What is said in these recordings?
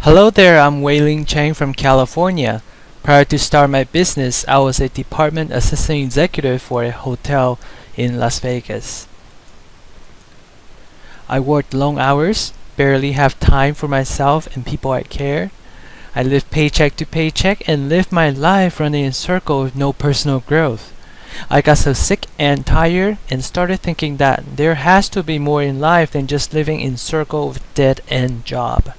Hello there, I'm Wei-Ling Chang from California. Prior to start my business, I was a department assistant executive for a hotel in Las Vegas. I worked long hours, barely have time for myself and people I care. I lived paycheck to paycheck and lived my life running in circles with no personal growth. I got so sick and tired and started thinking that there has to be more in life than just living in circle with dead-end job.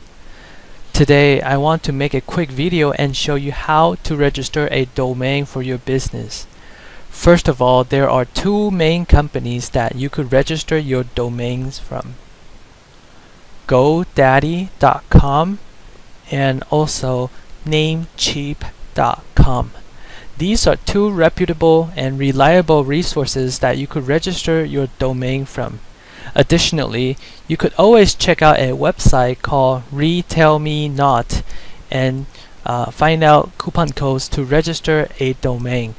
Today, I want to make a quick video and show you how to register a domain for your business. First of all, there are two main companies that you could register your domains from: GoDaddy.com and also Namecheap.com. These are two reputable and reliable resources that you could register your domain from. Additionally, you could always check out a website called RetailMeNot and find out coupon codes to register a domain.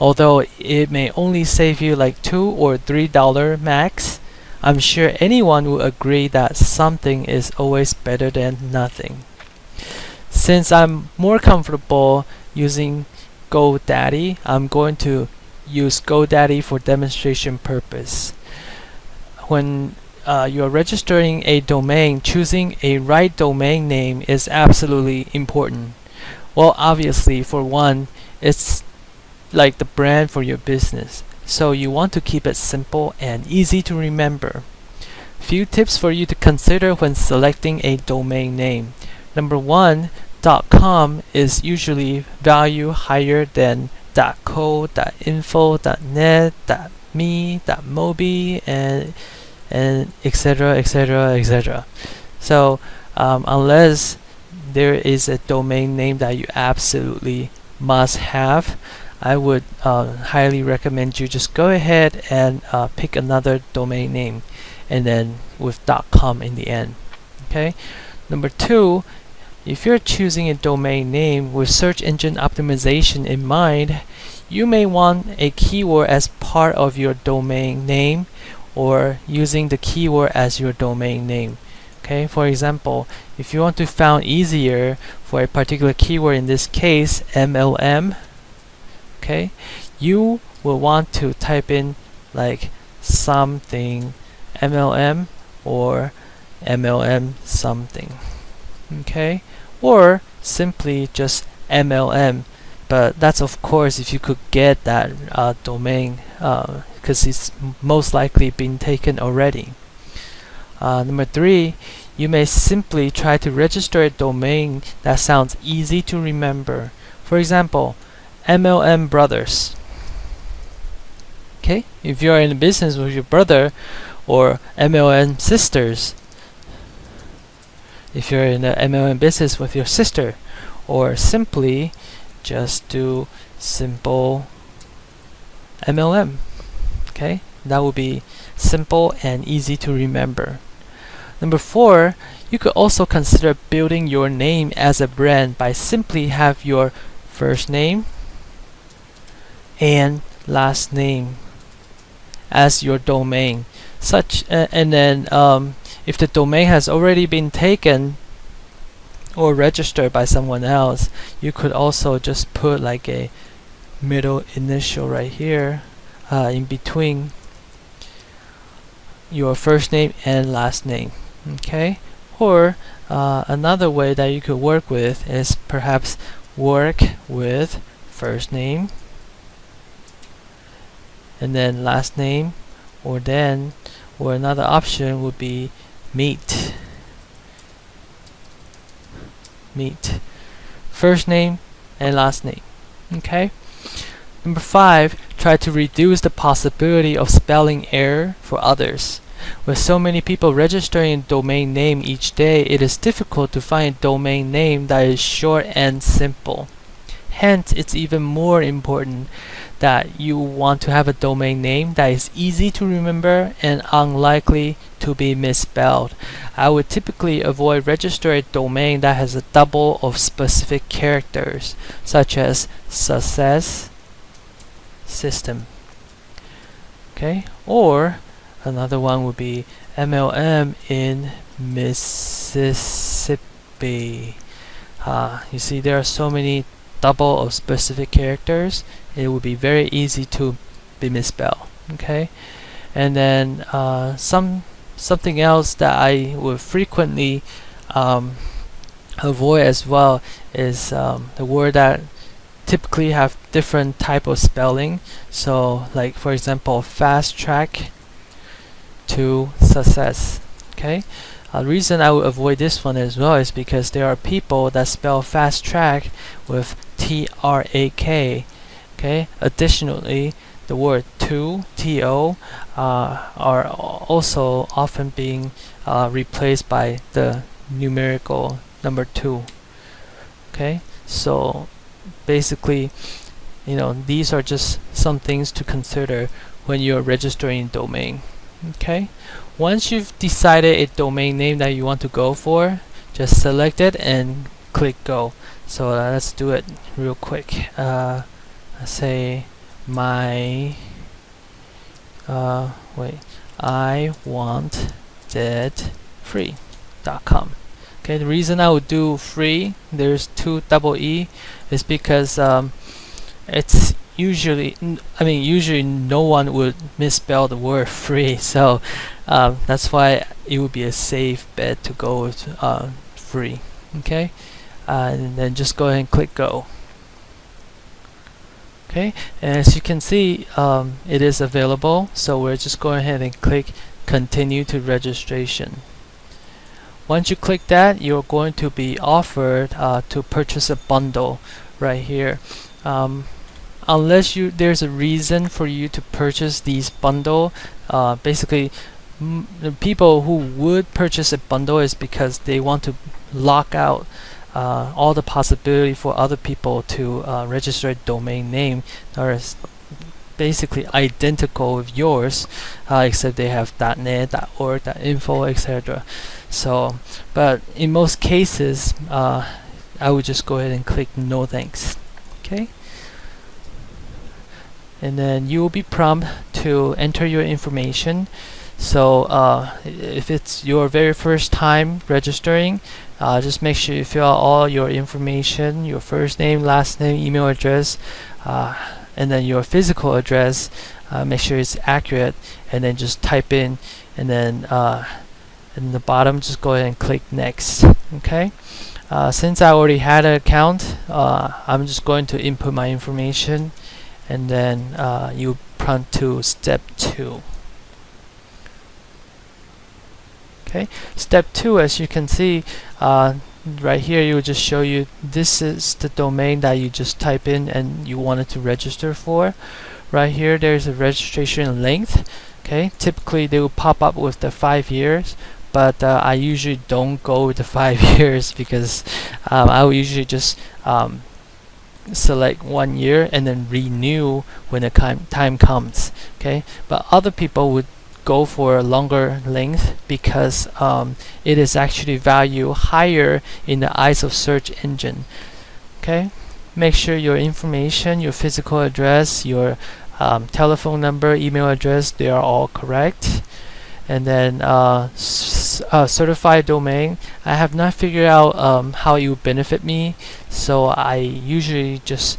Although it may only save you like $2 or $3 max, I'm sure anyone will agree that something is always better than nothing. Since I'm more comfortable using GoDaddy, I'm going to use GoDaddy for demonstration purpose. When you're registering a domain, choosing a right domain name is absolutely important. Well, obviously, for one, it's like the brand for your business, so you want to keep it simple and easy to remember. Few tips for you to consider when selecting a domain name. Number one, .com is usually value higher than .co, .info, .net, .me, .mobi, and etc, etc, etc. So unless there is a domain name that you absolutely must have, I would highly recommend you just go ahead and pick another domain name and then with .com in the end. Okay. Number two, if you're choosing a domain name with search engine optimization in mind, you may want a keyword as part of your domain name or using the keyword as your domain name. Okay, for example, if you want to find easier for a particular keyword, in this case MLM, okay, you will want to type in like something MLM or MLM something, okay, or simply just MLM. But that's of course if you could get that domain, because it's most likely been taken already. Number three, you may simply try to register a domain that sounds easy to remember. For example, MLM Brothers. Okay, if you're in a business with your brother, or MLM Sisters, if you're in the MLM business with your sister, or simply just do simple MLM. Okay, that would be simple and easy to remember. Number four, you could also consider building your name as a brand by simply have your first name and last name as your domain. And then if the domain has already been taken or registered by someone else, you could also just put like a middle initial right here in between your first name and last name. Okay, or another way that you could work with is perhaps work with first name and then last name, or another option would be meet first name and last name. Okay. Number five, try to reduce the possibility of spelling error for others. With so many people registering a domain name each day, it is difficult to find a domain name that is short and simple. Hence, it's even more important that you want to have a domain name that is easy to remember and unlikely to be misspelled. I would typically avoid registering a domain that has a double of specific characters, such as success system. Okay, or another one would be MLM in Mississippi. You see there are so many double or specific characters. It would be very easy to be misspelled. Okay, and then something else that I would frequently avoid as well is the word that typically have different type of spelling. So like for example, fast track to success. Okay, the reason I would avoid this one as well is because there are people that spell fast track with TRAK. Okay, additionally the word to are also often being replaced by the numerical number 2. Okay, so basically, these are just some things to consider when you're registering a domain. Okay, once you've decided a domain name that you want to go for, just select it and click go. So let's do it real quick. Let's say I want it free.com. Okay, the reason I would do free, there's 2 double E, is because it's usually no one would misspell the word free, so that's why it would be a safe bet to go with free. Okay, and then just go ahead and click go. Okay, and as you can see, it is available, so we're just going ahead and click continue to registration. Once you click that, you're going to be offered to purchase a bundle right here. Unless there's a reason for you to purchase these bundle, basically the people who would purchase a bundle is because they want to lock out all the possibility for other people to register a domain name that is basically identical with yours, except they have .net, .org, .info, etc. So, but in most cases, I would just go ahead and click no thanks. Okay, and then you will be prompted to enter your information. So if it's your very first time registering, just make sure you fill out all your information, your first name, last name, email address, and then your physical address. Make sure it's accurate, and then just type in, and then in the bottom just go ahead and click next. Okay, since I already had an account, I'm just going to input my information, and then you prompt to step 2. Okay, step 2, as you can see right here, it will just show you this is the domain that you just type in and you wanted to register for. Right here there's a registration length. Okay, typically they will pop up with the 5 years, but I usually don't go with the 5 years because I will usually just select 1 year and then renew when the time comes. Okay, but other people would go for a longer length because it is actually value higher in the eyes of search engine. Okay, make sure your information, your physical address, your telephone number, email address, they are all correct. And then certified domain, I have not figured out how it would benefit me, so I usually just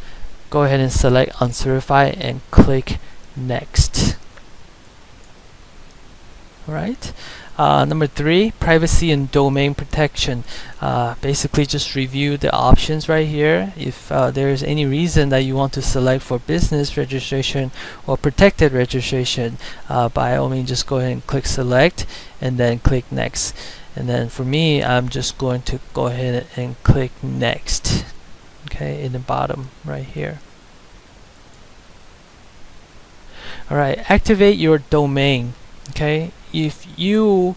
go ahead and select uncertified and click next. Alright, number 3, privacy and domain protection. Basically just review the options right here. If there's any reason that you want to select for business registration or protected registration, by all means just go ahead and click select and then click next. And then for me, I'm just going to go ahead and click next. Okay, in the bottom right here. Alright, activate your domain. Okay, if you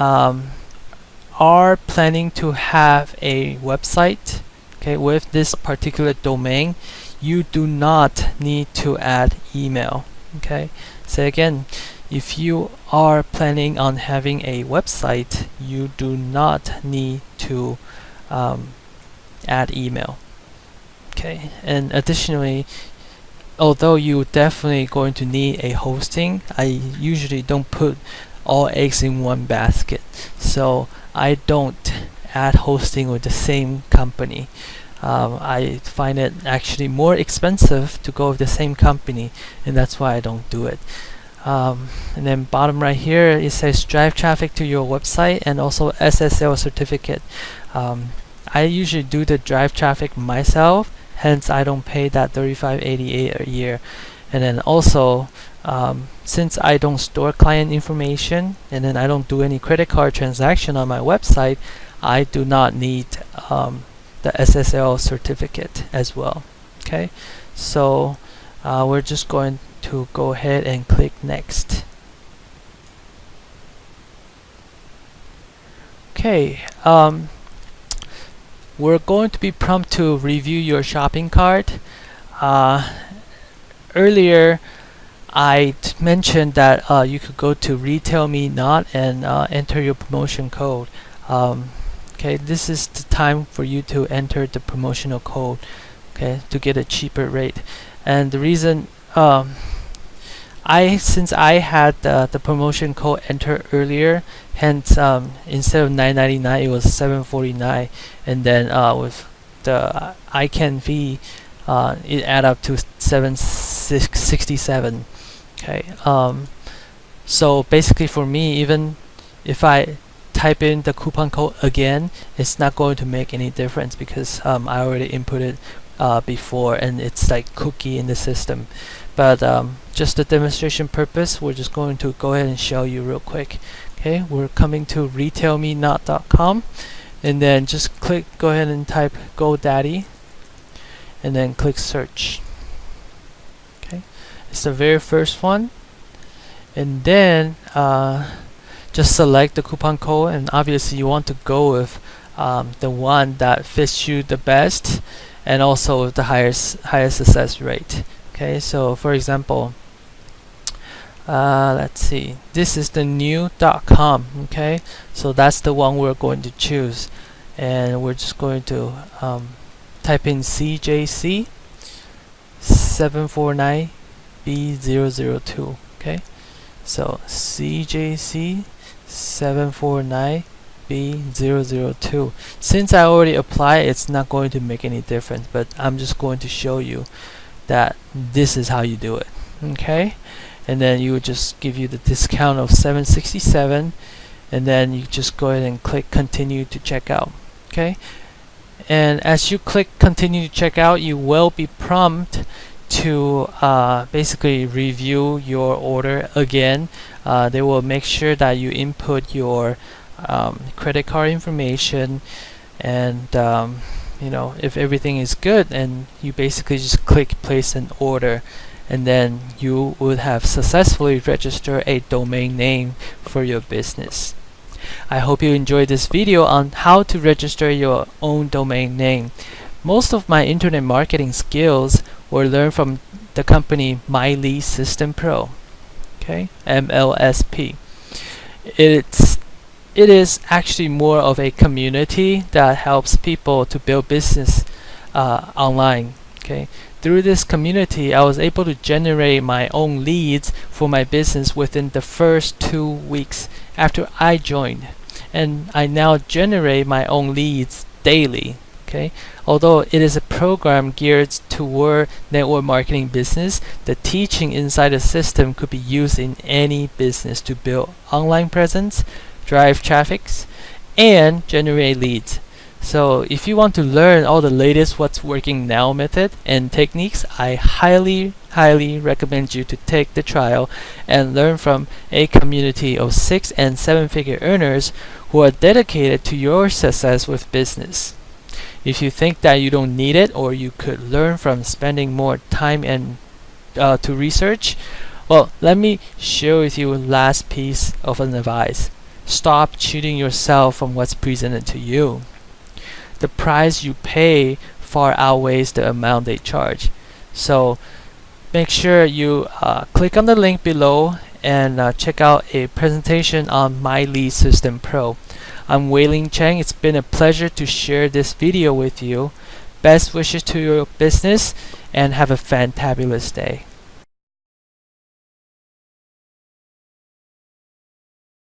are planning to have a website, okay, with this particular domain, you do not need to add email. Okay, say again, if you are planning on having a website, you do not need to add email. Okay, and additionally, although you're definitely going to need a hosting, I usually don't put all eggs in one basket, so I don't add hosting with the same company. I find it actually more expensive to go with the same company, and that's why I don't do it. And then bottom right here it says drive traffic to your website and also SSL certificate. I usually do the drive traffic myself, hence I don't pay that $35.88 a year. And then also since I don't store client information and then I don't do any credit card transaction on my website, I do not need the SSL certificate as well. Okay, so we're just going to go ahead and click next. Okay, we're going to be prompted to review your shopping cart. Earlier I mentioned that you could go to Retail Me Not and enter your promotion code. Okay, this is the time for you to enter the promotional code, okay, to get a cheaper rate. And the reason since I had the promotion code entered earlier, hence instead of $9.99 it was $7.49, and then with the ICANN fee it added up to $7.67. Okay, so basically for me, even if I type in the coupon code again, it's not going to make any difference because I already inputted before and it's like cookie in the system. But just the demonstration purpose, we're just going to go ahead and show you real quick. Okay, we're coming to retailmenot.com and then just go ahead and type GoDaddy and then click search. Okay, it's the very first one, and then just select the coupon code, and obviously you want to go with the one that fits you the best and also with the highest success rate. Okay, so for example, let's see, this is the new.com. Okay, so that's the one we're going to choose, and we're just going to type in CJC 749B002. Okay, so CJC 749B002. Since I already applied, it's not going to make any difference, but I'm just going to show you that this is how you do it. Okay, and then you would just give you the discount of $7.67, and then you just go ahead and click continue to check out. Okay, and as you click continue to check out, you will be prompted to basically review your order again. They will make sure that you input your credit card information, and you know, if everything is good, and you basically just click place an order, and then you would have successfully registered a domain name for your business. I hope you enjoyed this video on how to register your own domain name. Most of my internet marketing skills were learned from the company My Lead System Pro. Okay, MLSP. It is actually more of a community that helps people to build business online. Okay, through this community, I was able to generate my own leads for my business within the first 2 weeks after I joined, and I now generate my own leads daily. Okay, although it is a program geared toward network marketing business, the teaching inside the system could be used in any business to build online presence, drive traffic, and generate leads. So if you want to learn all the latest what's working now method and techniques, I highly recommend you to take the trial and learn from a community of 6- and 7-figure earners who are dedicated to your success with business. If you think that you don't need it, or you could learn from spending more time and to research, well, let me share with you last piece of advice. Stop cheating yourself from what's presented to you. The price you pay far outweighs the amount they charge. So make sure you click on the link below and check out a presentation on My Lead System Pro. I'm Wei-Ling Cheng. It's been a pleasure to share this video with you. Best wishes to your business and have a fantabulous day.